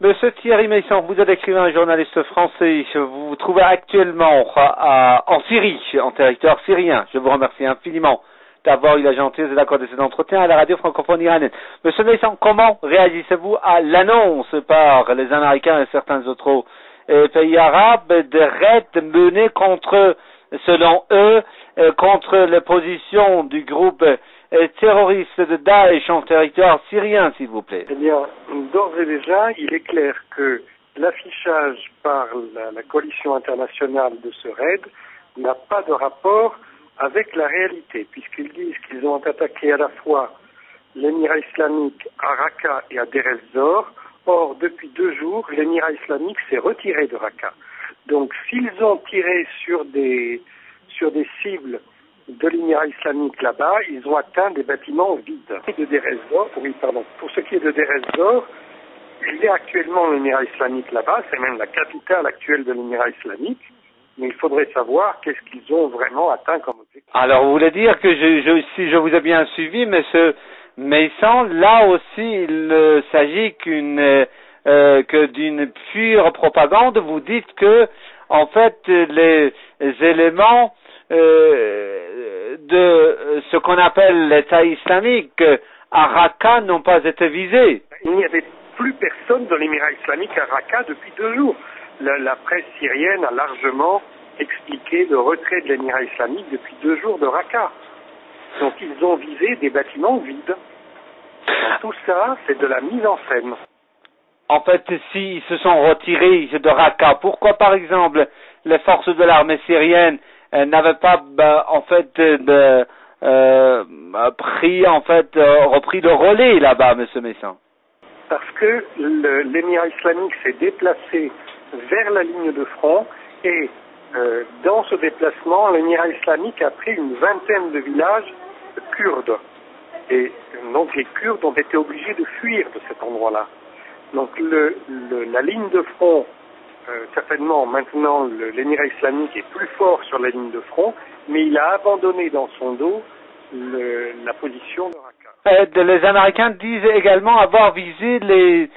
Monsieur Thierry Meyssan, vous êtes écrivain et journaliste français. Vous vous trouvez actuellement en Syrie, en territoire syrien. Je vous remercie infiniment d'avoir eu la gentillesse d'accorder cet entretien à la radio francophone iranienne. Monsieur Meyssan, comment réagissez-vous à l'annonce par les Américains et certains autres pays arabes de raids menés contre, selon eux, contre les positions du groupe terroriste de Daesh en territoire syrien, s'il vous plaît? Eh bien, d'ores et déjà, il est clair que l'affichage par la coalition internationale de ce raid n'a pas de rapport avec la réalité, puisqu'ils disent qu'ils ont attaqué à la fois l'émirat islamique à Raqqa et à Deir ez-Zor. Or, depuis 2 jours, l'émirat islamique s'est retiré de Raqqa. Donc, s'ils ont tiré sur des cibles de l'émirat islamique là-bas, ils ont atteint des bâtiments vides. De Deir ez-Zor, pour ce qui est de Deir ez-Zor, il y a actuellement l'émirat islamique là-bas, c'est même la capitale actuelle de l'émirat islamique, mais il faudrait savoir qu'est-ce qu'ils ont vraiment atteint comme objectif. Alors, vous voulez dire que si je vous ai bien suivi, monsieur Meyssan, là aussi, il ne s'agit que d'une pure propagande. Vous dites que, en fait, les éléments de ce qu'on appelle l'État islamique à Raqqa n'ont pas été visés. Il n'y avait plus personne dans l'émirat islamique à Raqqa depuis 2 jours. La presse syrienne a largement expliqué le retrait de l'émirat islamique depuis 2 jours de Raqqa. Donc ils ont visé des bâtiments vides. Donc, tout ça, c'est de la mise en scène. En fait, s'ils se sont retirés de Raqqa, pourquoi par exemple les forces de l'armée syrienne n'avaient pas repris le relais là-bas, monsieur Meyssan? Parce que l'émirat islamique s'est déplacé vers la ligne de front et dans ce déplacement, l'émirat islamique a pris une 20aine de villages kurdes. Et donc les Kurdes ont été obligés de fuir de cet endroit-là. Donc la ligne de front, certainement maintenant l'émirat islamique est plus fort sur la ligne de front, mais il a abandonné dans son dos la position de Raqqa. Les Américains disent également avoir visé les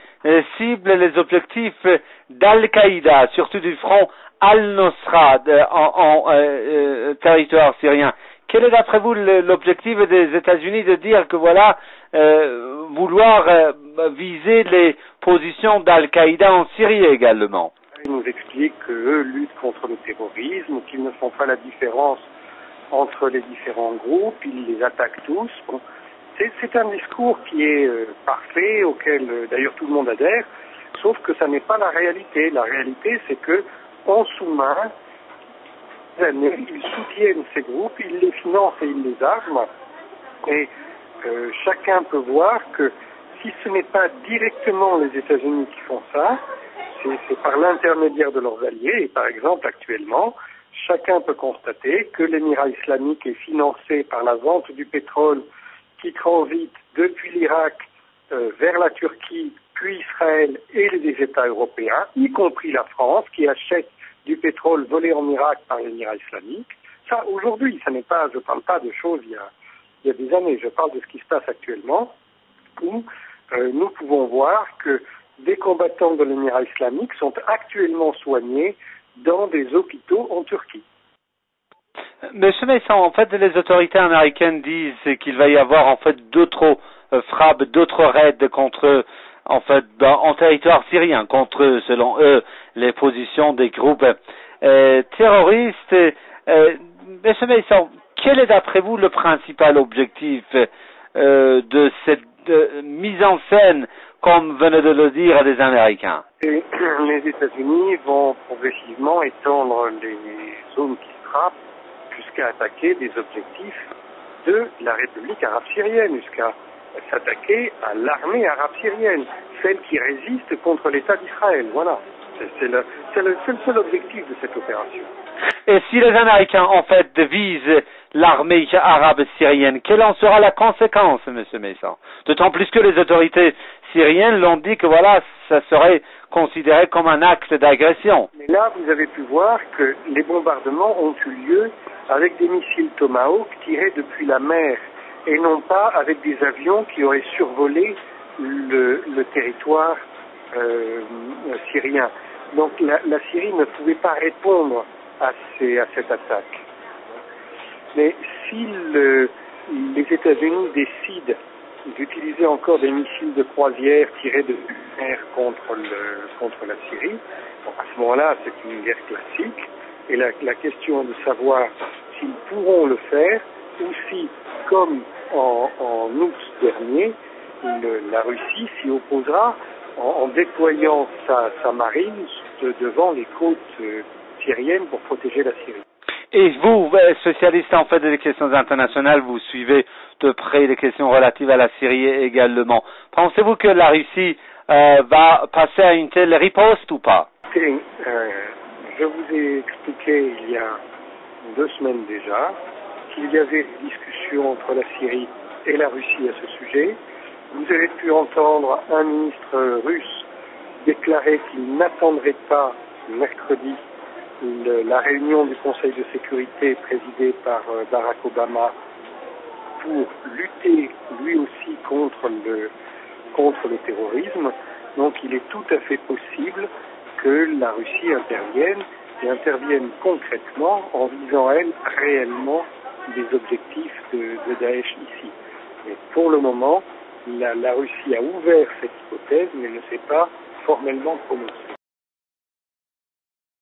cibles, les objectifs d'Al-Qaïda, surtout du front Al-Nusra en territoire syrien. Quel est d'après vous l'objectif des États-Unis de dire que voilà, vouloir viser les positions d'Al-Qaïda en Syrie également? Ils nous expliquent qu'eux luttent contre le terrorisme, qu'ils ne font pas la différence entre les différents groupes, ils les attaquent tous. Bon, c'est un discours qui est parfait, auquel d'ailleurs tout le monde adhère, sauf que ça n'est pas la réalité. La réalité, c'est que en sous-main, ils soutiennent ces groupes, ils les financent et ils les arment. Et chacun peut voir que si ce n'est pas directement les États-Unis qui font ça, c'est par l'intermédiaire de leurs alliés. Et par exemple, actuellement, chacun peut constater que l'émirat islamique est financé par la vente du pétrole qui transite depuis l'Irak vers la Turquie, puis Israël et les États européens, y compris la France, qui achète du pétrole volé en Irak par l'émirat islamique. Ça, aujourd'hui, je ne parle pas de choses il y a des années, je parle de ce qui se passe actuellement, où nous pouvons voir que des combattants de l'émirat islamique sont actuellement soignés dans des hôpitaux en Turquie. Monsieur Meyssan, en fait, les autorités américaines disent qu'il va y avoir en fait d'autres frappes, d'autres raids contre, en fait, en territoire syrien, contre, selon eux, les positions des groupes terroristes. Monsieur Meyssan, quel est d'après vous le principal objectif de cette mise en scène, comme venaient de le dire les Américains? Et les États-Unis vont progressivement étendre les zones qui frappent jusqu'à attaquer des objectifs de la République arabe syrienne, jusqu'à s'attaquer à l'armée arabe syrienne, celle qui résiste contre l'État d'Israël. Voilà, c'est le seul objectif de cette opération. Et si les Américains, en fait, visent l'armée arabe syrienne, quelle en sera la conséquence, monsieur Meyssan? D'autant plus que les autorités syriennes l'ont dit que voilà, ça serait considéré comme un acte d'agression. Mais là, vous avez pu voir que les bombardements ont eu lieu avec des missiles Tomahawk tirés depuis la mer et non pas avec des avions qui auraient survolé le territoire syriens. Donc la Syrie ne pouvait pas répondre à cette attaque. Mais si les États-Unis décident d'utiliser encore des missiles de croisière tirés de mer contre la Syrie, bon, à ce moment-là, c'est une guerre classique. Et la question est de savoir s'ils pourront le faire ou si, comme en août dernier, la Russie s'y opposera en déployant sa marine devant les côtes syriennes pour protéger la Syrie. Et vous, spécialiste en fait des questions internationales, vous suivez de près les questions relatives à la Syrie également. Pensez-vous que la Russie va passer à une telle riposte ou pas? Je vous ai expliqué il y a 2 semaines déjà qu'il y avait des discussions entre la Syrie et la Russie à ce sujet. Vous avez pu entendre un ministre russe déclarer qu'il n'attendrait pas mercredi la réunion du Conseil de sécurité présidée par Barack Obama pour lutter lui aussi contre le terrorisme. Donc il est tout à fait possible que la Russie intervienne et intervienne concrètement en visant elle réellement des objectifs de Daesh ici. Mais pour le moment, la Russie a ouvert cette hypothèse mais ne s'est pas formellement prononcée.